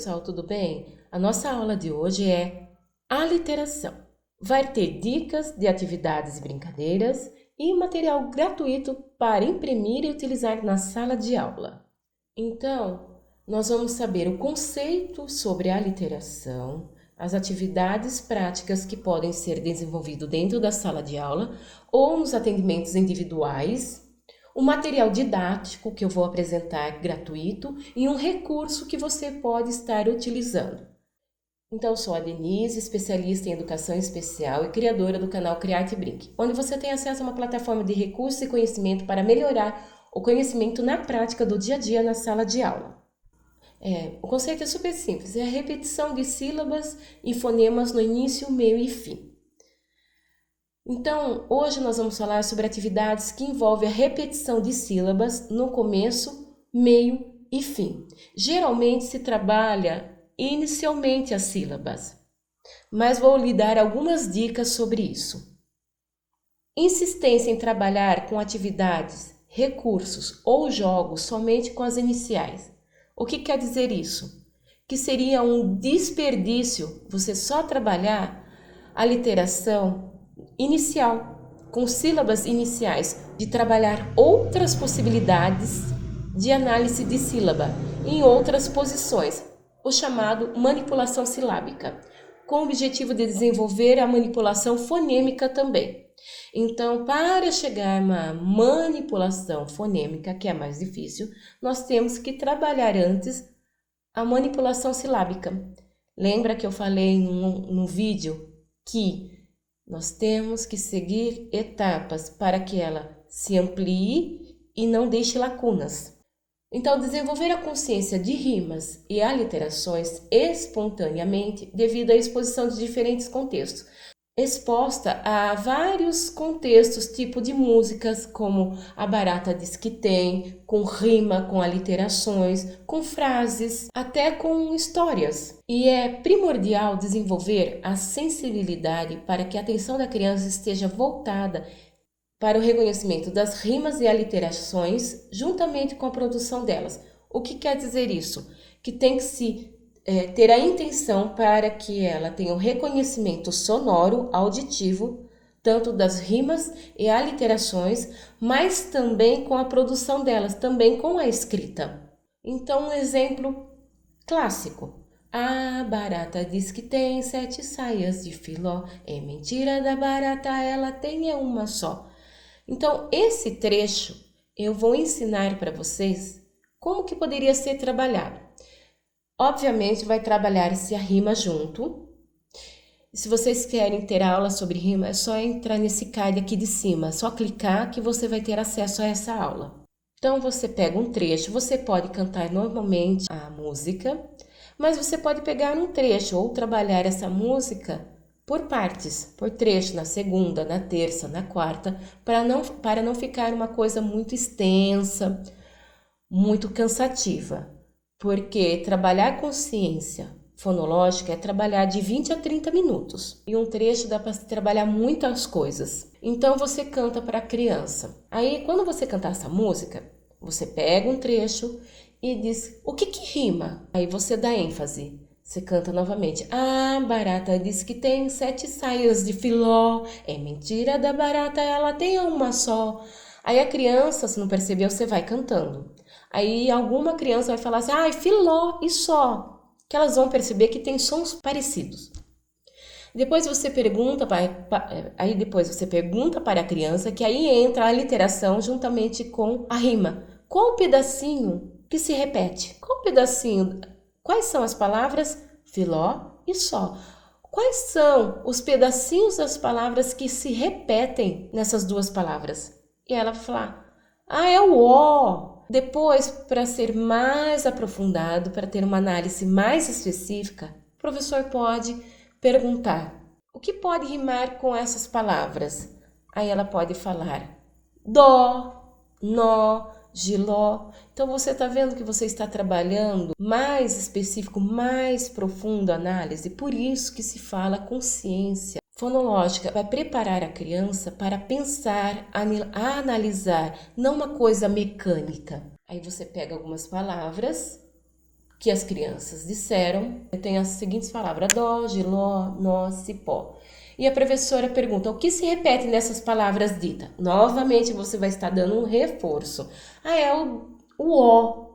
pessoal, tudo bem? A nossa aula de hoje é aliteração. Vai ter dicas de atividades e brincadeiras e material gratuito para imprimir e utilizar na sala de aula. Então, nós vamos saber o conceito sobre a aliteração, as atividades práticas que podem ser desenvolvidas dentro da sala de aula ou nos atendimentos individuais, o material didático que eu vou apresentar gratuito e um recurso que você pode estar utilizando. Então, eu sou a Denise, especialista em educação especial e criadora do canal Criarte e Brinque, onde você tem acesso a uma plataforma de recursos e conhecimento para melhorar o conhecimento na prática do dia a dia na sala de aula. O conceito é super simples, é a repetição de sílabas e fonemas no início, meio e fim. Então, hoje nós vamos falar sobre atividades que envolvem a repetição de sílabas no começo, meio e fim. Geralmente se trabalha inicialmente as sílabas, mas vou lhe dar algumas dicas sobre isso. Insistência em trabalhar com atividades, recursos ou jogos somente com as iniciais. O que quer dizer isso? Que seria um desperdício você só trabalhar a literação inicial, com sílabas iniciais, de trabalhar outras possibilidades de análise de sílaba em outras posições, o chamado manipulação silábica, com o objetivo de desenvolver a manipulação fonêmica também. Então, para chegar a uma manipulação fonêmica, que é mais difícil, nós temos que trabalhar antes a manipulação silábica. Lembra que eu falei no vídeo que nós temos que seguir etapas para que ela se amplie e não deixe lacunas. Então, desenvolver a consciência de rimas e aliterações espontaneamente devido à exposição de diferentes contextos. Exposta a vários contextos, tipo de músicas, como a Barata Diz Que Tem, com rima, com aliterações, com frases, até com histórias. E é primordial desenvolver a sensibilidade para que a atenção da criança esteja voltada para o reconhecimento das rimas e aliterações, juntamente com a produção delas. O que quer dizer isso? Que tem que ter a intenção para que ela tenha o reconhecimento sonoro, auditivo, tanto das rimas e aliterações, mas também com a produção delas, também com a escrita. Então, um exemplo clássico. A barata diz que tem 7 saias de filó, é mentira da barata, ela tem uma só. Então, esse trecho eu vou ensinar para vocês como que poderia ser trabalhado. Obviamente, vai trabalhar-se a rima junto. Se vocês querem ter aula sobre rima, é só entrar nesse card aqui de cima. É só clicar que você vai ter acesso a essa aula. Então, você pega um trecho, você pode cantar normalmente a música, mas você pode pegar um trecho ou trabalhar essa música por partes, por trecho, na segunda, na terça, na quarta, para não ficar uma coisa muito extensa, muito cansativa. Porque trabalhar consciência fonológica é trabalhar de 20 a 30 minutos. E um trecho dá para trabalhar muitas coisas. Então você canta para a criança. Aí quando você cantar essa música, você pega um trecho e diz o que rima. Aí você dá ênfase. Você canta novamente. A barata diz que tem 7 saias de filó. É mentira da barata, ela tem uma só. Aí a criança, se não percebeu, você vai cantando. Aí alguma criança vai falar assim, filó e só. Que elas vão perceber que tem sons parecidos. Depois você pergunta para a criança, que aí entra a literação juntamente com a rima. Qual o pedacinho que se repete? Qual pedacinho? Quais são as palavras filó e só? Quais são os pedacinhos das palavras que se repetem nessas duas palavras? E ela vai falar, é o ó. Depois, para ser mais aprofundado, para ter uma análise mais específica, o professor pode perguntar, o que pode rimar com essas palavras? Aí ela pode falar dó, nó, giló. Então você está vendo que você está trabalhando mais específico, mais profundo a análise, por isso que se fala consciência fonológica, vai preparar a criança para pensar, analisar, não uma coisa mecânica. Aí você pega algumas palavras que as crianças disseram, tem as seguintes palavras: dó, giló, nó, cipó. E a professora pergunta: o que se repete nessas palavras ditas? Novamente você vai estar dando um reforço. É o ó,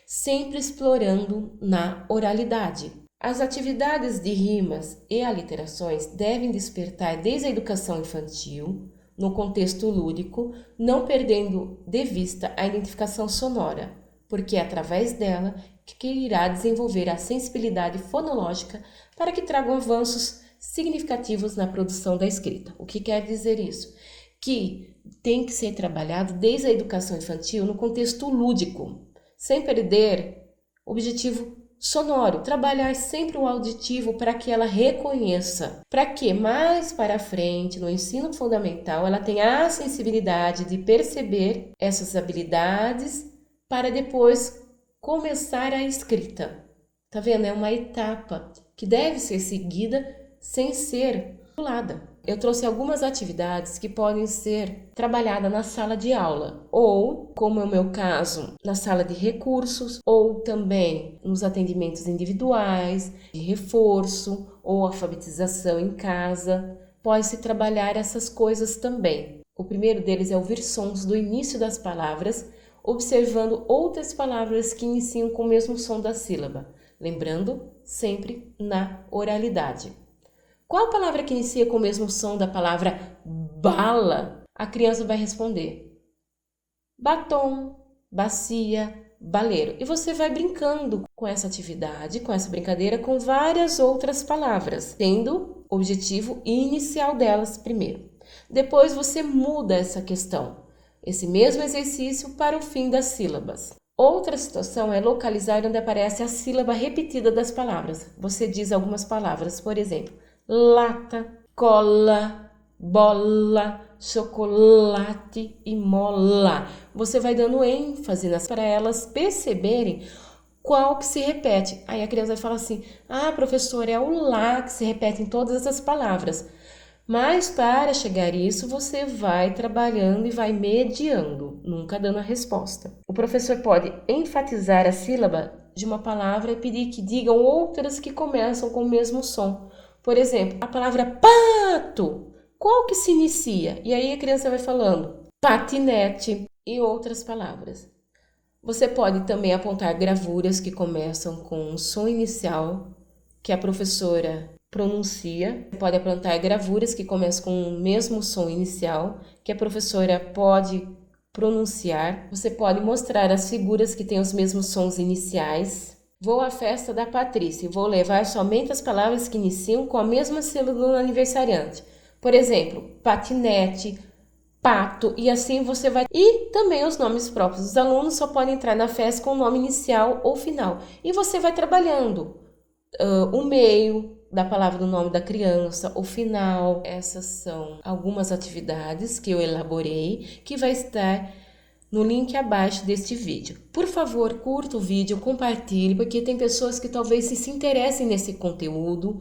sempre explorando na oralidade. As atividades de rimas e aliterações devem despertar desde a educação infantil, no contexto lúdico, não perdendo de vista a identificação sonora, porque é através dela que irá desenvolver a sensibilidade fonológica para que tragam avanços significativos na produção da escrita. O que quer dizer isso? Que tem que ser trabalhado desde a educação infantil no contexto lúdico, sem perder o objetivo sonoro, trabalhar sempre o auditivo para que ela reconheça, para que mais para frente, no ensino fundamental, ela tenha a sensibilidade de perceber essas habilidades para depois começar a escrita. Tá vendo? É uma etapa que deve ser seguida sem ser pulada. Eu trouxe algumas atividades que podem ser trabalhadas na sala de aula, ou, como é o meu caso, na sala de recursos, ou também nos atendimentos individuais, de reforço ou alfabetização em casa. Pode-se trabalhar essas coisas também. O primeiro deles é ouvir sons do início das palavras, observando outras palavras que iniciam com o mesmo som da sílaba, lembrando sempre na oralidade. Qual a palavra que inicia com o mesmo som da palavra bala? A criança vai responder: batom, bacia, baleiro. E você vai brincando com essa atividade, com essa brincadeira, com várias outras palavras, tendo o objetivo inicial delas primeiro. Depois você muda essa questão, esse mesmo exercício para o fim das sílabas. Outra situação é localizar onde aparece a sílaba repetida das palavras. Você diz algumas palavras, por exemplo, lata, cola, bola, chocolate e mola. Você vai dando ênfase para elas perceberem qual que se repete. Aí a criança vai falar assim: professora, é o lá que se repete em todas as palavras. Mas para chegar a isso, você vai trabalhando e vai mediando, nunca dando a resposta. O professor pode enfatizar a sílaba de uma palavra e pedir que digam outras que começam com o mesmo som. Por exemplo, a palavra pato, qual que se inicia? E aí a criança vai falando patinete e outras palavras. Você pode também apontar gravuras que começam com um som inicial que a professora pronuncia. Pode apontar gravuras que começam com o mesmo som inicial que a professora pode pronunciar. Você pode mostrar as figuras que têm os mesmos sons iniciais. Vou à festa da Patrícia e vou levar somente as palavras que iniciam com a mesma sílaba do aniversariante. Por exemplo, patinete, pato, e assim você vai... E também os nomes próprios dos alunos só podem entrar na festa com o nome inicial ou final. E você vai trabalhando o meio da palavra do nome da criança, o final. Essas são algumas atividades que eu elaborei, que vai estar no link abaixo deste vídeo. Por favor, curta o vídeo, compartilhe, porque tem pessoas que talvez se interessem nesse conteúdo.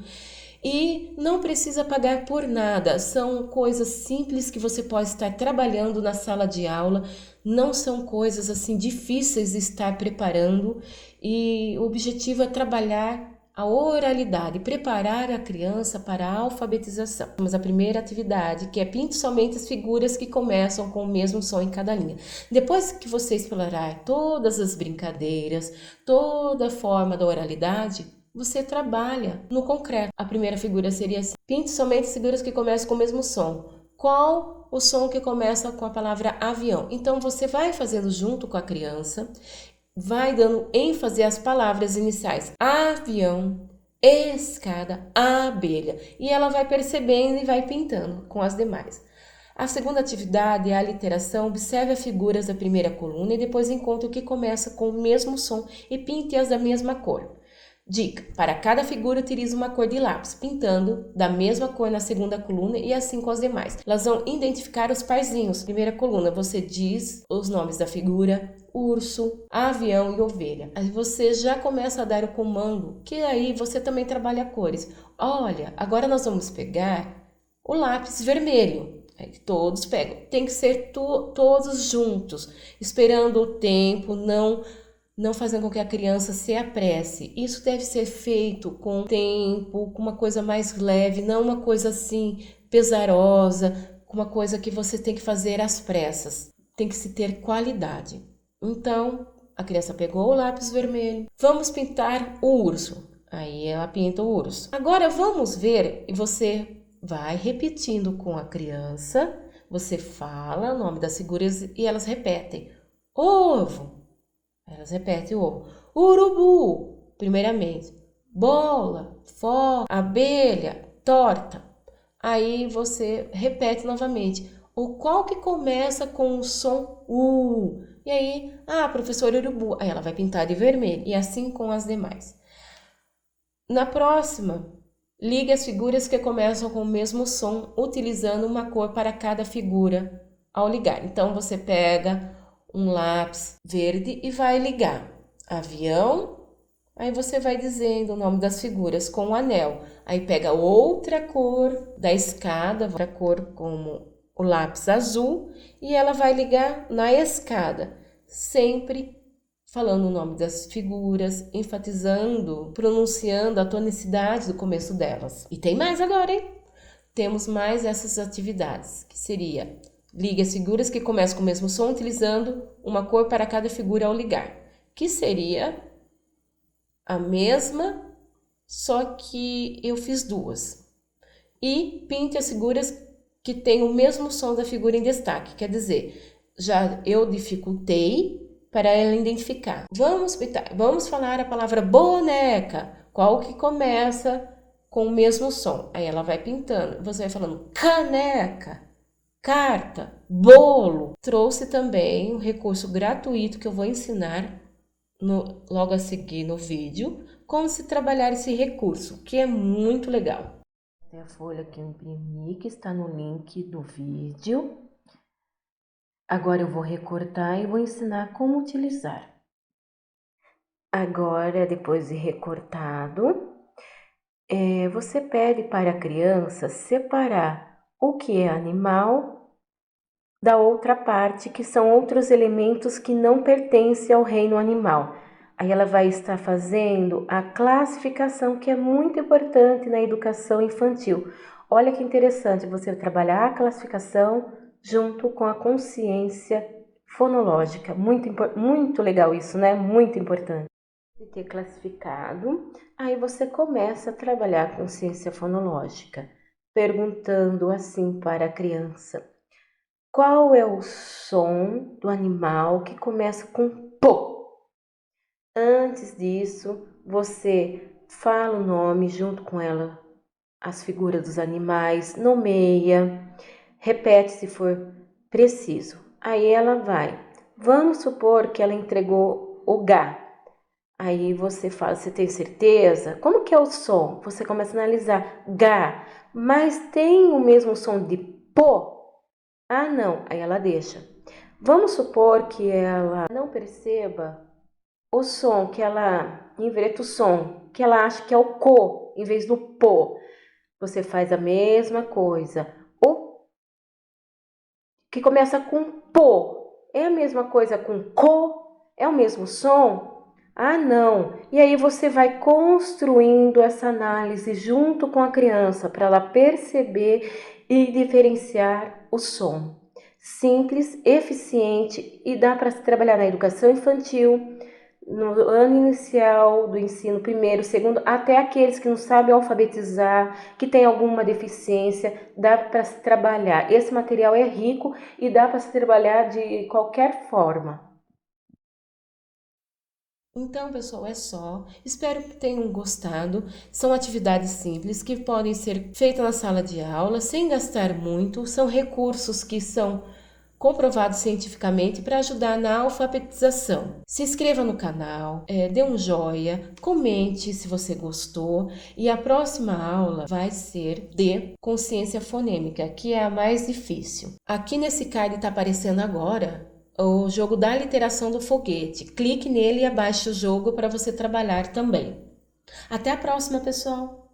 E não precisa pagar por nada, são coisas simples que você pode estar trabalhando na sala de aula, não são coisas assim difíceis de estar preparando, e o objetivo é trabalhar a oralidade, preparar a criança para a alfabetização. Temos a primeira atividade, que é pinte somente as figuras que começam com o mesmo som em cada linha. Depois que você explorar todas as brincadeiras, toda a forma da oralidade, você trabalha no concreto. A primeira figura seria assim: pinte somente as figuras que começam com o mesmo som. Qual o som que começa com a palavra avião? Então você vai fazendo junto com a criança, vai dando ênfase às palavras iniciais: avião, escada, abelha. E ela vai percebendo e vai pintando com as demais. A segunda atividade é a literação. Observe as figuras da primeira coluna e depois encontre o que começa com o mesmo som e pinte-as da mesma cor. Dica: para cada figura utilize uma cor de lápis, pintando da mesma cor na segunda coluna e assim com as demais. Elas vão identificar os parzinhos. Primeira coluna, você diz os nomes da figura: urso, avião e ovelha. Aí você já começa a dar o comando, que aí você também trabalha cores. Olha, agora nós vamos pegar o lápis vermelho. Aí todos pegam. Tem que ser todos juntos, esperando o tempo, não não fazendo com que a criança se apresse. Isso deve ser feito com tempo, com uma coisa mais leve, não uma coisa assim pesarosa, com uma coisa que você tem que fazer às pressas. Tem que se ter qualidade. Então, a criança pegou o lápis vermelho. Vamos pintar o urso. Aí ela pinta o urso. Agora vamos ver, e você vai repetindo com a criança. Você fala o nome das figuras e elas repetem. Ovo. Elas repetem o ovo. Urubu, primeiramente. Bola, foca, abelha, torta. Aí você repete novamente. O qual que começa com o som U. E aí, professor Urubu. Aí ela vai pintar de vermelho. E assim com as demais. Na próxima, ligue as figuras que começam com o mesmo som, utilizando uma cor para cada figura ao ligar. Então, você pega um lápis verde e vai ligar. Avião, aí você vai dizendo o nome das figuras com o anel. Aí pega outra cor da escada, outra cor como o lápis azul, e ela vai ligar na escada, sempre falando o nome das figuras, enfatizando, pronunciando a tonicidade do começo delas. E tem mais agora, hein? Temos mais essas atividades, que seria: ligue as figuras que começam com o mesmo som, utilizando uma cor para cada figura ao ligar, que seria a mesma, só que eu fiz duas. E pinte as figuras que têm o mesmo som da figura em destaque, quer dizer, já eu dificultei para ela identificar. Vamos falar a palavra boneca, qual que começa com o mesmo som. Aí ela vai pintando, você vai falando caneca, carta, bolo. Trouxe também um recurso gratuito que eu vou ensinar logo a seguir no vídeo, como se trabalhar esse recurso, que é muito legal. Tem a folha que eu imprimi, que está no link do vídeo. Agora eu vou recortar e vou ensinar como utilizar. Agora, depois de recortado, você pede para a criança separar o que é animal da outra parte, que são outros elementos que não pertencem ao reino animal. Aí ela vai estar fazendo a classificação, que é muito importante na educação infantil. Olha que interessante você trabalhar a classificação junto com a consciência fonológica. Muito legal isso, né? Muito importante. De ter classificado, aí você começa a trabalhar a consciência fonológica, perguntando assim para a criança: qual é o som do animal que começa com pô? Antes disso, você fala o nome junto com ela, as figuras dos animais, nomeia, repete se for preciso. Aí ela vai. Vamos supor que ela entregou o Gá. Aí você fala: você tem certeza? Como que é o som? Você começa a analisar. Gá, mas tem o mesmo som de pô? Ah, não. Aí ela deixa. Vamos supor que ela não perceba o som, que ela inverta o som, que ela acha que é o co em vez do pô. Você faz a mesma coisa. O que começa com pô é a mesma coisa com co? É o mesmo som? Ah, não. E aí você vai construindo essa análise junto com a criança para ela perceber e diferenciar o som. Simples, eficiente e dá para se trabalhar na educação infantil, no ano inicial do ensino, primeiro, segundo, até aqueles que não sabem alfabetizar, que tem alguma deficiência, dá para se trabalhar. Esse material é rico e dá para se trabalhar de qualquer forma. Então, pessoal, é só. Espero que tenham gostado. São atividades simples que podem ser feitas na sala de aula sem gastar muito. São recursos que são comprovados cientificamente para ajudar na alfabetização. Se inscreva no canal, dê um joinha, comente se você gostou, e a próxima aula vai ser de consciência fonêmica, que é a mais difícil. Aqui nesse card está aparecendo agora o jogo da literação do foguete. Clique nele e abaixe o jogo para você trabalhar também. Até a próxima, pessoal!